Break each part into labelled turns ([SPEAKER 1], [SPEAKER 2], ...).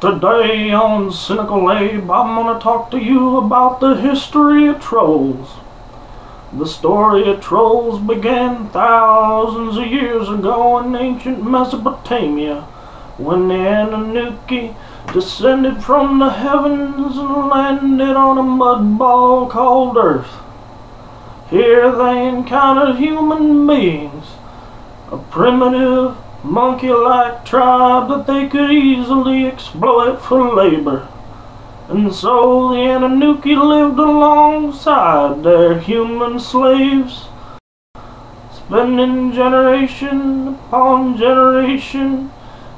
[SPEAKER 1] Today on Cynical Abe, I'm gonna talk to you about the history of trolls. The story of trolls began thousands of years ago in ancient Mesopotamia, when the Anunnaki descended from the heavens and landed on a mud ball called Earth. Here they encountered human beings, a primitive, monkey-like tribe that they could easily exploit for labor. And so the Anunnaki lived alongside their human slaves, spending generation upon generation,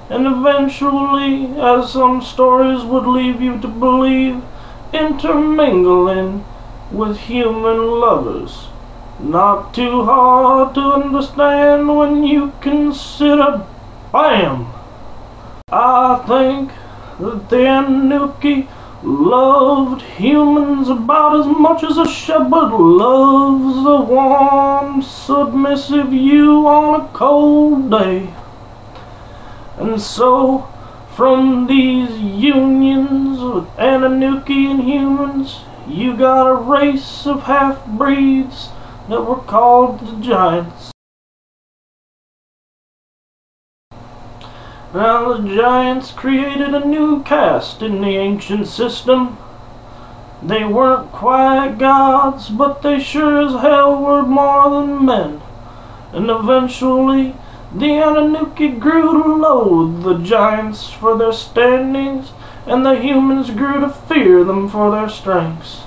[SPEAKER 1] and eventually, as some stories would lead you to believe, intermingling with human lovers. Not too hard to understand when you consider, BAM! I think that the Anunnaki loved humans about as much as a shepherd loves a warm, submissive ewe on a cold day. And so, from these unions with Anunnaki and humans, you got a race of half-breeds that were called the Giants. Now the Giants created a new caste in the ancient system. They weren't quite gods, but they sure as hell were more than men. And eventually, the Anunnaki grew to loathe the Giants for their standings, and the humans grew to fear them for their strengths.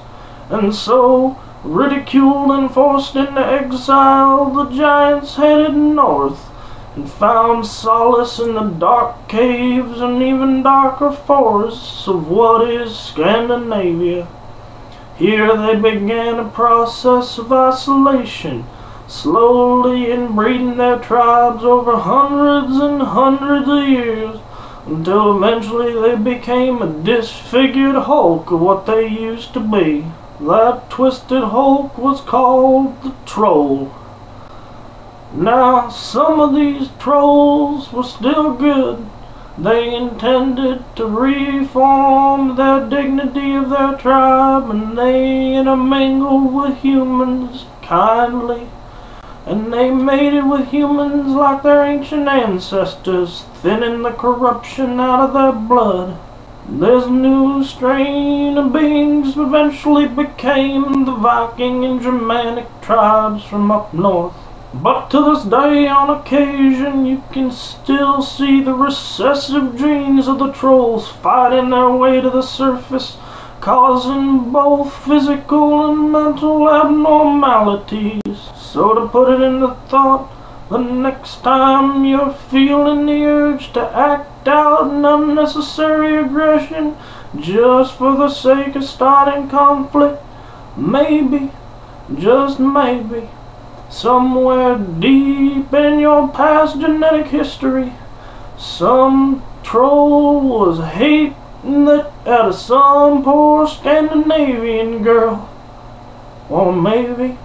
[SPEAKER 1] And so, ridiculed and forced into exile, the Giants headed north and found solace in the dark caves and even darker forests of what is Scandinavia. Here they began a process of isolation, slowly inbreeding their tribes over hundreds and hundreds of years, until eventually they became a disfigured hulk of what they used to be. That twisted hulk was called the Troll. Now, some of these trolls were still good. They intended to reform their dignity of their tribe, and they intermingled with humans kindly. And they mated with humans like their ancient ancestors, thinning the corruption out of their blood. This new strain of beings eventually became the Viking and Germanic tribes from up north. But to this day, on occasion, you can still see the recessive genes of the trolls fighting their way to the surface, causing both physical and mental abnormalities. So to put it into thought, the next time you're feeling the urge to act out an unnecessary aggression just for the sake of starting conflict, maybe, just maybe, somewhere deep in your past genetic history, some troll was hating the out of some poor Scandinavian girl. Or maybe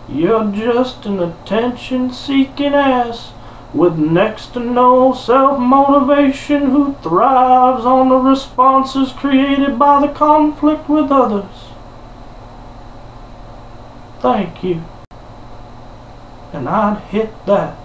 [SPEAKER 1] you're just an attention-seeking ass with next to no self-motivation who thrives on the responses created by the conflict with others. Thank you. And I'd hit that.